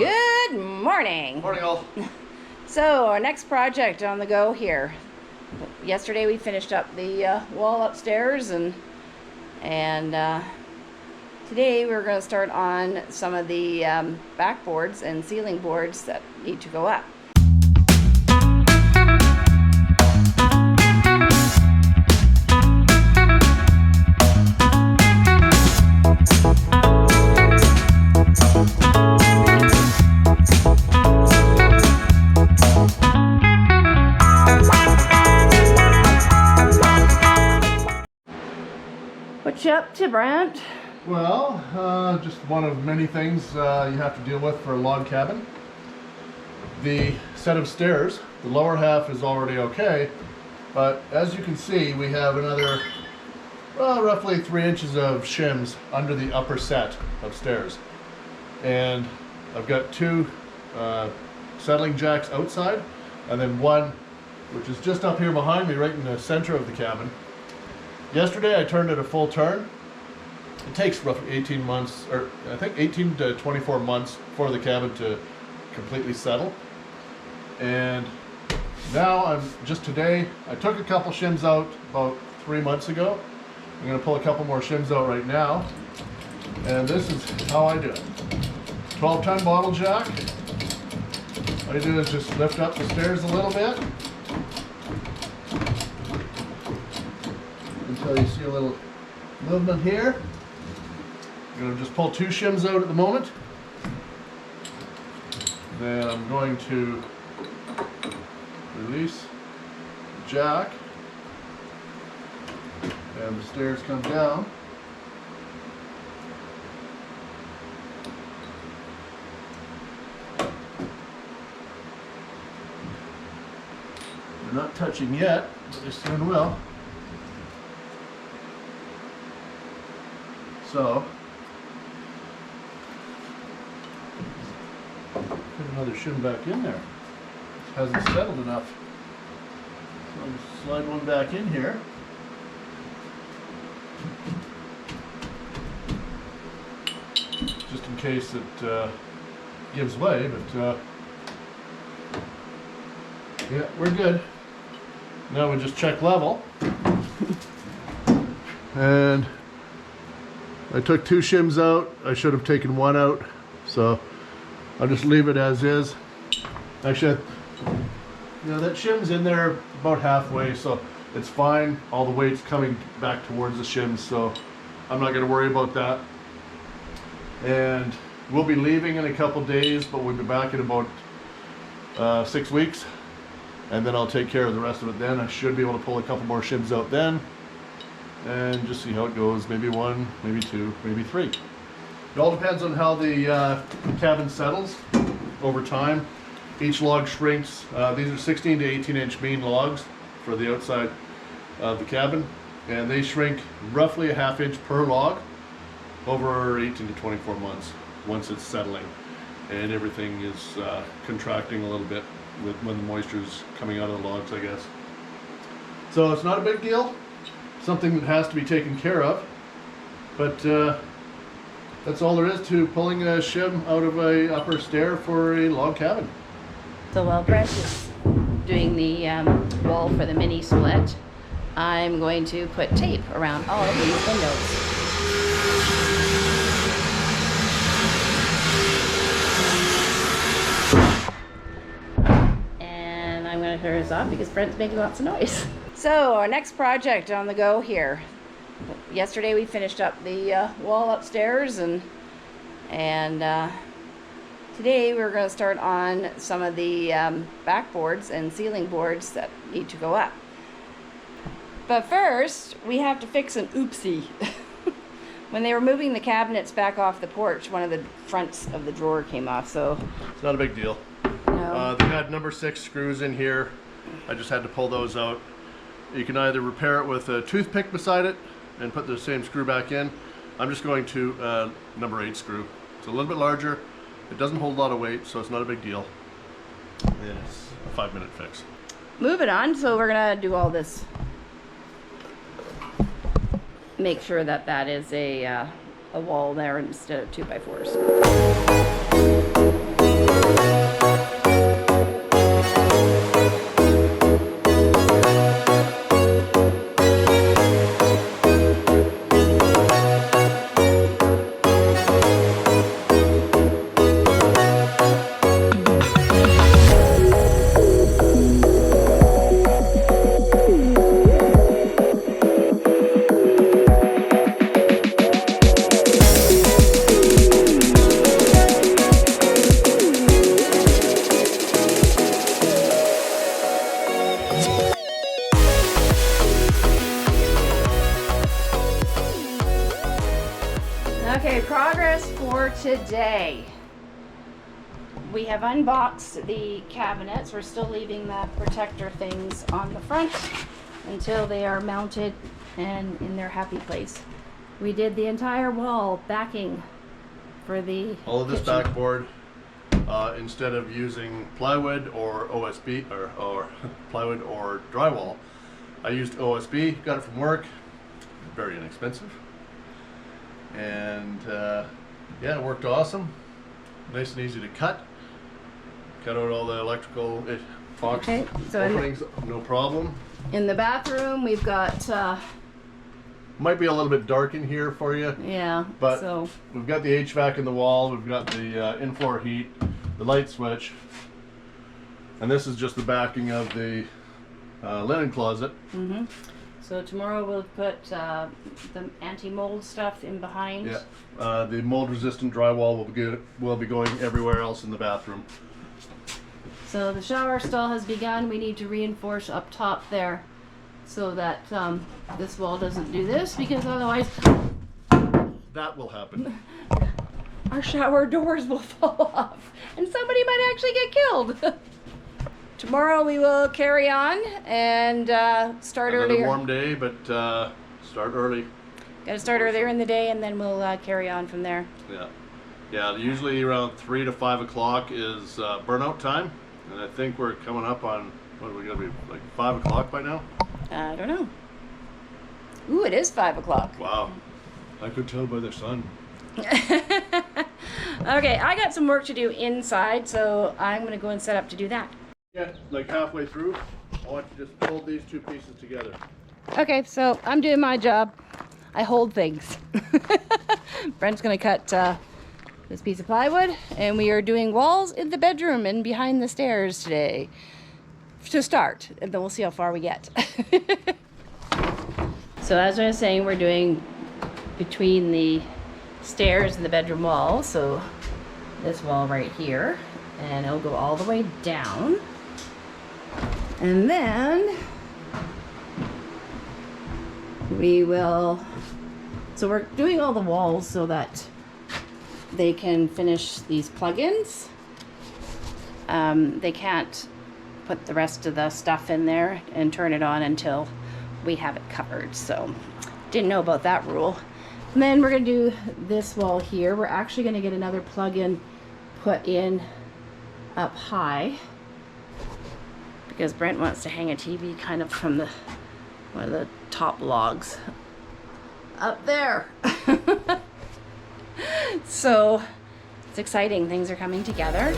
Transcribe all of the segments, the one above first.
Good morning. Morning all. So our next project on the go here. Yesterday we finished up the wall upstairs and today we're going to start on some of the backboards and ceiling boards that need to go up. What you up to, Brent? Well, just one of many things you have to deal with for a log cabin. The set of stairs, the lower half is already okay, but as you can see, we have another roughly 3 inches of shims under the upper set of stairs. And I've got two settling jacks outside, and then one which is just up here behind me, right in the center of the cabin. Yesterday I turned it a full turn. It takes roughly 18 months, or I think 18 to 24 months for the cabin to completely settle. And now today, I took a couple shims out about 3 months ago. I'm gonna pull a couple more shims out right now. And this is how I do it. 12-ton bottle jack. What I do is just lift up the stairs a little bit until you see a little movement here. I'm going to just pull 2 shims out at the moment. Then I'm going to release the jack and the stairs come down. They're not touching yet, but they soon will. So, put another shim back in there. It hasn't settled enough. So I'll just slide one back in here. Just in case it gives way, but yeah, we're good. Now we just check level. And I took 2 shims out. I should have taken 1 out, so I'll just leave it as is. Actually, that shim's in there about halfway, so it's fine. All the weight's coming back towards the shims, so I'm not going to worry about that. And we'll be leaving in a couple days, but we'll be back in about 6 weeks, and then I'll take care of the rest of it then. I should be able to pull a couple more shims out then, and just see how it goes. Maybe 1, maybe 2, maybe 3. It all depends on how the cabin settles over time. Each log shrinks. These are 16 to 18 inch main logs for the outside of the cabin, and they shrink roughly ½ inch per log over 18 to 24 months once it's settling and everything is contracting a little bit when the moisture is coming out of the logs, I guess. So it's not a big deal. Something that has to be taken care of, but that's all there is to pulling a shim out of a upper stair for a log cabin. So while Brent is doing the wall for the mini split, I'm going to put tape around all of these windows. And I'm going to turn this off because Brent's making lots of noise. So our next project on the go here. Yesterday we finished up the wall upstairs and today we're going to start on some of the backboards and ceiling boards that need to go up. But first we have to fix an oopsie. When they were moving the cabinets back off the porch, one of the fronts of the drawer came off, so it's not a big deal. No. They had number 6 screws in here. I just had to pull those out. You can either repair it with a toothpick beside it and put the same screw back in. I'm just going to number 8 screw. It's a little bit larger. It doesn't hold a lot of weight, so it's not a big deal. And it's a 5-minute fix. Moving on, so we're gonna do all this. Make sure that that is a wall there instead of 2x4s. today. We have unboxed the cabinets. We're still leaving the protector things on the front until they are mounted and in their happy place. We did the entire wall backing for the all of this kitchen. backboard. Instead of using plywood or OSB or plywood or drywall, I used OSB. Got it from work. Very inexpensive, and yeah, it worked awesome. Nice and easy to cut. Cut out all the electrical box openings, no problem. In the bathroom, we've got. Might be a little bit dark in here for you. Yeah. But so we've got the HVAC in the wall. We've got the in-floor heat, the light switch, and this is just the backing of the linen closet. Mm-hmm. So tomorrow we'll put the anti-mold stuff in behind. Yeah. The mold-resistant drywall will be going everywhere else in the bathroom. So the shower stall has begun. We need to reinforce up top there so that this wall doesn't do this, because otherwise that will happen. Our shower doors will fall off and somebody might actually get killed. Tomorrow we will carry on and start Another earlier. warm day, but start early. Got to start earlier in the day, and then we'll carry on from there. Yeah, yeah. Usually around 3 to 5 o'clock is burnout time, and I think we're coming up on, what are we gonna be, like 5 o'clock by now? I don't know. Ooh, it is 5 o'clock. Wow, I could tell by the sun. Okay, I got some work to do inside, so I'm gonna go and set up to do that. Yeah, like halfway through, I want you to just hold these two pieces together. Okay, so I'm doing my job. I hold things. Brent's gonna cut this piece of plywood, and we are doing walls in the bedroom and behind the stairs today to start, and then we'll see how far we get. So as I was saying, we're doing between the stairs and the bedroom wall, so this wall right here, and it'll go all the way down. And then we will, so we're doing all the walls so that they can finish these plugins. They can't put the rest of the stuff in there and turn it on until we have it covered. So didn't know about that rule. And then we're gonna do this wall here. We're actually gonna get another plug-in put in up high, because Brent wants to hang a TV kind of from one of the top logs up there. So it's exciting, things are coming together.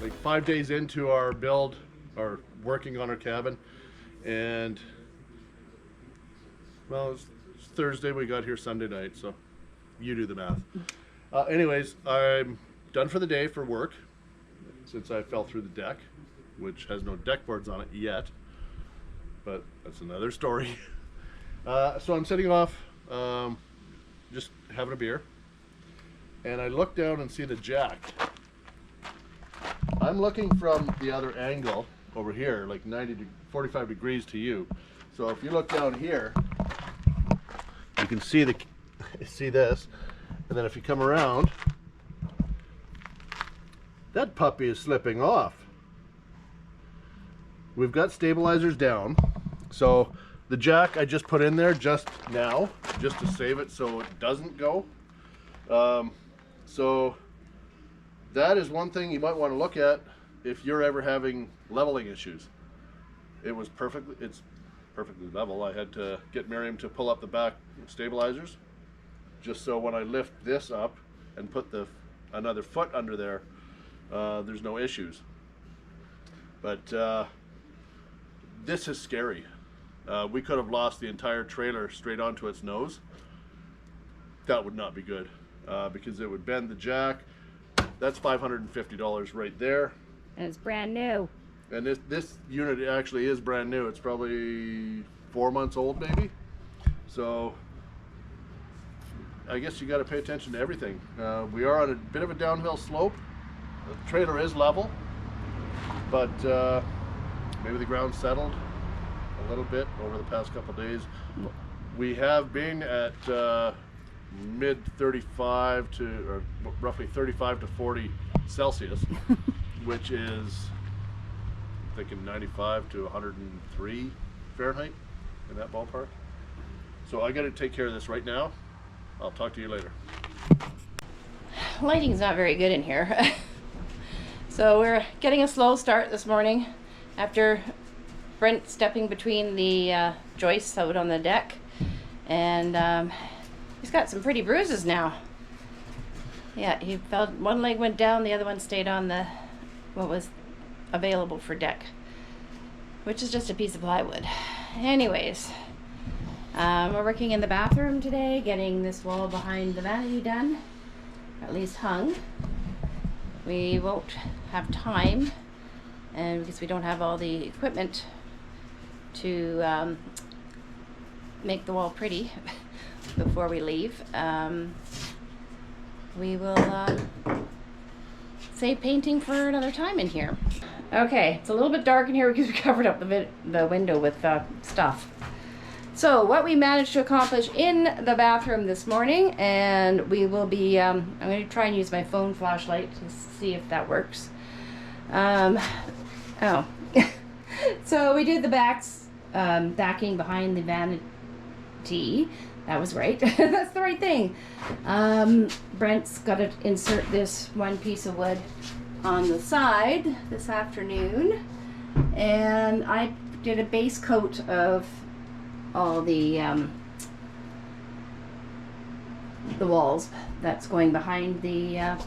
Like 5 days into our build, or working on our cabin, and well, it's Thursday, we got here Sunday night, so you do the math. Anyways, I'm done for the day for work, since I fell through the deck, which has no deck boards on it yet, but that's another story. So I'm sitting off, just having a beer, and I look down and see the jack. I'm looking from the other angle over here, like 45 degrees to you. So if you look down here, you can see this, and then if you come around, that puppy is slipping off. we've got stabilizers down. So the jack I just put in there just now, just to save it so it doesn't go. So that is one thing you might want to look at if you're ever having leveling issues. It's perfectly level. I had to get Miriam to pull up the back stabilizers just so when I lift this up and put another foot under there, there's no issues. But this is scary. We could have lost the entire trailer straight onto its nose. That would not be good, because it would bend the jack. That's $550 right there. And it's brand new. And this unit actually is brand new. It's probably 4 months old, maybe. So I guess you got to pay attention to everything. We are on a bit of a downhill slope. The trailer is level, but maybe the ground settled a little bit over the past couple of days. We have been at mid 35 to, or roughly 35 to 40 Celsius, which is, I'm thinking 95 to 103 Fahrenheit, in that ballpark. So I got to take care of this right now. I'll talk to you later. Lighting's not very good in here. So we're getting a slow start this morning after Brent stepping between the joists out on the deck, and he's got some pretty bruises now. Yeah, he fell, one leg went down, the other one stayed on what was available for deck, which is just a piece of plywood. Anyways, we're working in the bathroom today, getting this wall behind the vanity done, or at least hung. We won't have time, and because we don't have all the equipment to make the wall pretty before we leave, we will save painting for another time in here. Okay, it's a little bit dark in here because we covered up the window with stuff. So what we managed to accomplish in the bathroom this morning, and we will be, I'm going to try and use my phone flashlight to see if that works. So we did the backing behind the vanity. That was right. That's the right thing. Brent's got to insert this one piece of wood on the side this afternoon, and I did a base coat of all the walls that's going behind the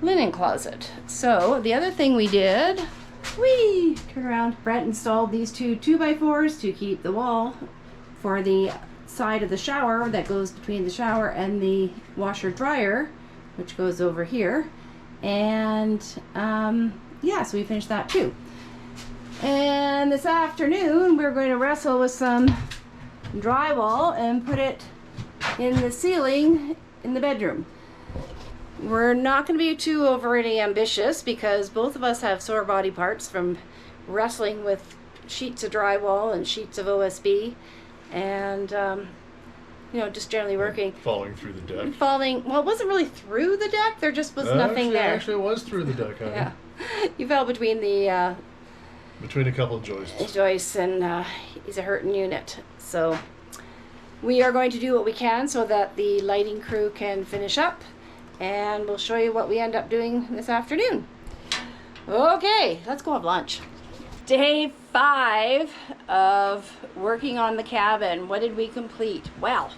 linen closet. So the other thing we did, turn around. Brent installed these two 2x4s to keep the wall for the side of the shower that goes between the shower and the washer dryer, which goes over here. And yeah, so we finished that too. And this afternoon we're going to wrestle with some drywall and put it in the ceiling in the bedroom. We're not going to be too overly ambitious because both of us have sore body parts from wrestling with sheets of drywall and sheets of OSB, and you know, just generally working. Falling through the deck. Well, it wasn't really through the deck. There just was nothing there. Actually, it was through the deck, honey. Yeah, you fell between the between a couple of joists. Joists, and he's a hurting unit. So we are going to do what we can so that the lighting crew can finish up, and we'll show you what we end up doing this afternoon. Okay, let's go have lunch. Day 5 of working on the cabin. What did we complete? Well,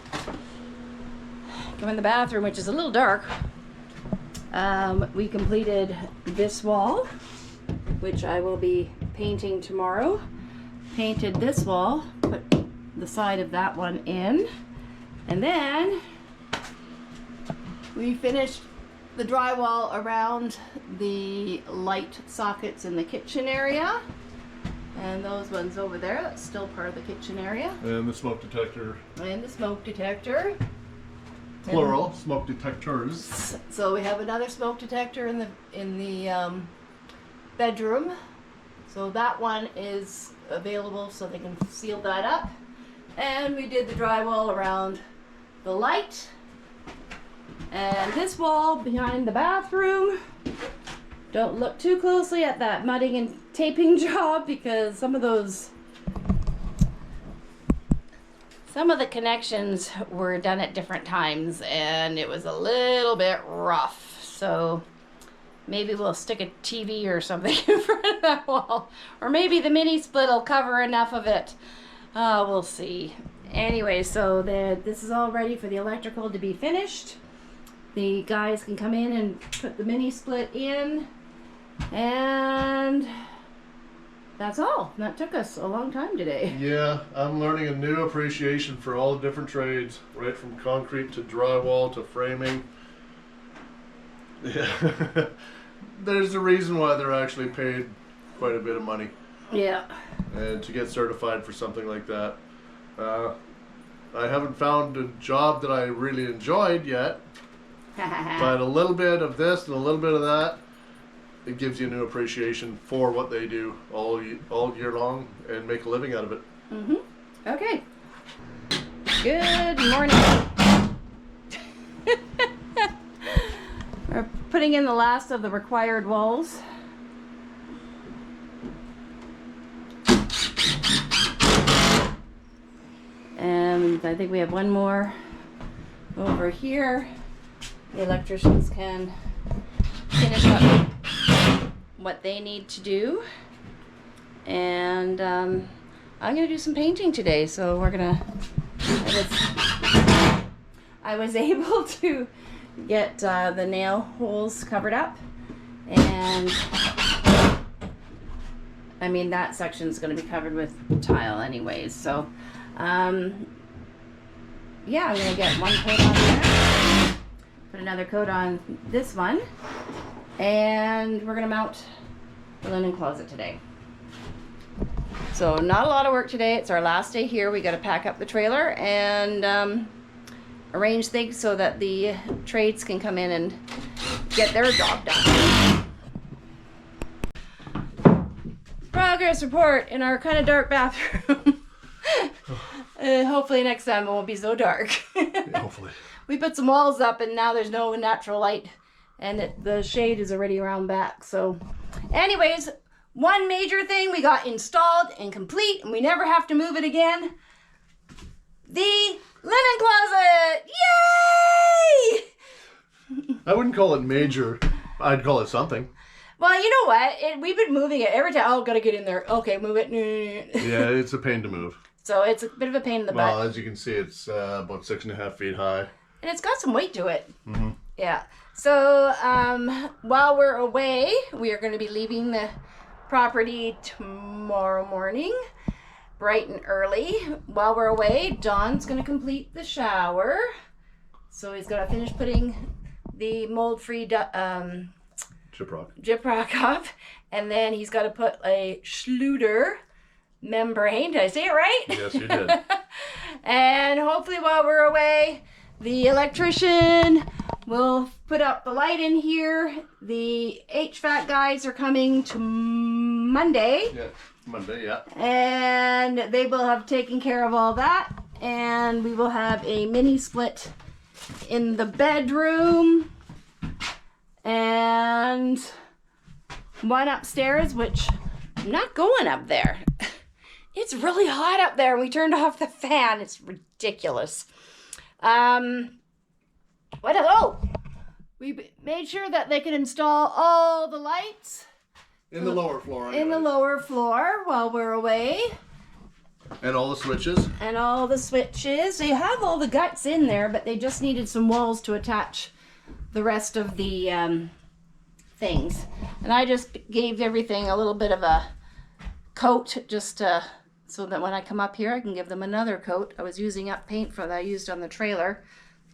go in the bathroom, which is a little dark. We completed this wall, which I will be painting tomorrow. Painted this wall, put the side of that one in, and then we finished the drywall around the light sockets in the kitchen area. And those ones over there, that's still part of the kitchen area. And the smoke detector. And the smoke detector. Plural, and smoke detectors. So we have another smoke detector in the bedroom. So that one is available so they can seal that up. And we did the drywall around the light. And this wall behind the bathroom, Don't look too closely at that mudding and taping job because some of the connections were done at different times and it was a little bit rough. So maybe we'll stick a TV or something in front of that wall. Or maybe the mini split will cover enough of it. We'll see. Anyway, so this is all ready for the electrical to be finished. The guys can come in and put the mini split in. And that's all. That took us a long time today. Yeah, I'm learning a new appreciation for all the different trades, right from concrete to drywall to framing. Yeah. There's a reason why they're actually paid quite a bit of money. Yeah. And to get certified for something like that. I haven't found a job that I really enjoyed yet, but a little bit of this and a little bit of that, it gives you a new appreciation for what they do all year long and make a living out of it. Mm-hmm. Okay. Good morning. We're putting in the last of the required walls. And I think we have one more over here. The electricians can finish up what they need to do. And I'm gonna do some painting today, so we're gonna, I was able to get the nail holes covered up, and I mean that section's gonna be covered with tile anyways, so yeah, I'm gonna get one coat on there, put another coat on this one, and we're gonna mount the linen closet today. So not a lot of work today. It's our last day here. We got to pack up the trailer and arrange things so that the trades can come in and get their job done. Progress report in our kind of dark bathroom. Hopefully next time it won't be so dark. Yeah, hopefully. We put some walls up and now there's no natural light and the shade is already around back. So anyways, one major thing we got installed and complete and we never have to move it again. The linen closet! Yay! I wouldn't call it major. I'd call it something. Well, you know what? We've been moving it every time. Oh, gotta get in there. Okay, move it. Yeah, it's a pain to move. So it's a bit of a pain in the butt. Well, as you can see, it's about 6.5 feet high. And it's got some weight to it. Mm-hmm. Yeah. So while we're away, we are going to be leaving the property tomorrow morning, bright and early. While we're away, Don's going to complete the shower. So he's going to finish putting the mold-free gyprock up. And then he's got to put a Schluter membrane. Did I say it right? Yes, you did. And hopefully while we're away, the electrician will put up the light in here. The HVAC guys are coming to Monday. Yeah, Monday, yeah. And they will have taken care of all that. And we will have a mini split in the bedroom. And one upstairs, which I'm not going up there. It's really hot up there. We turned off the fan. It's ridiculous. What else? Oh, we made sure that they can install all the lights in the lower floor. Anyways. In the lower floor while we're away. And all the switches. And all the switches. They have all the guts in there, but they just needed some walls to attach the rest of the things. And I just gave everything a little bit of a coat just so that when I come up here I can give them another coat. I was using up paint that I used on the trailer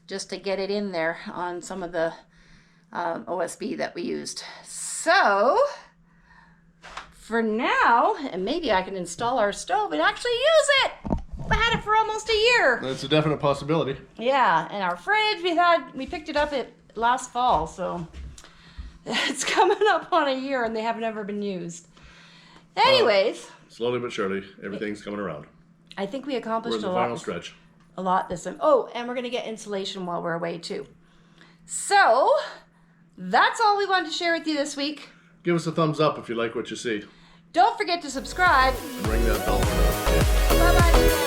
just to get it in there on some of the OSB that we used. So for now, and maybe I can install our stove and actually use it. I had it for almost a year. That's a definite possibility. Yeah, and our fridge we picked it up last fall, so it's coming up on a year and they have never been used. Anyways, slowly but surely, everything's coming around. I think we accomplished We're in the final stretch. A lot this time. Oh, and we're gonna get insulation while we're away too. So that's all we wanted to share with you this week. Give us a thumbs up if you like what you see. Don't forget to subscribe. Ring that bell for notifications. Bye-bye.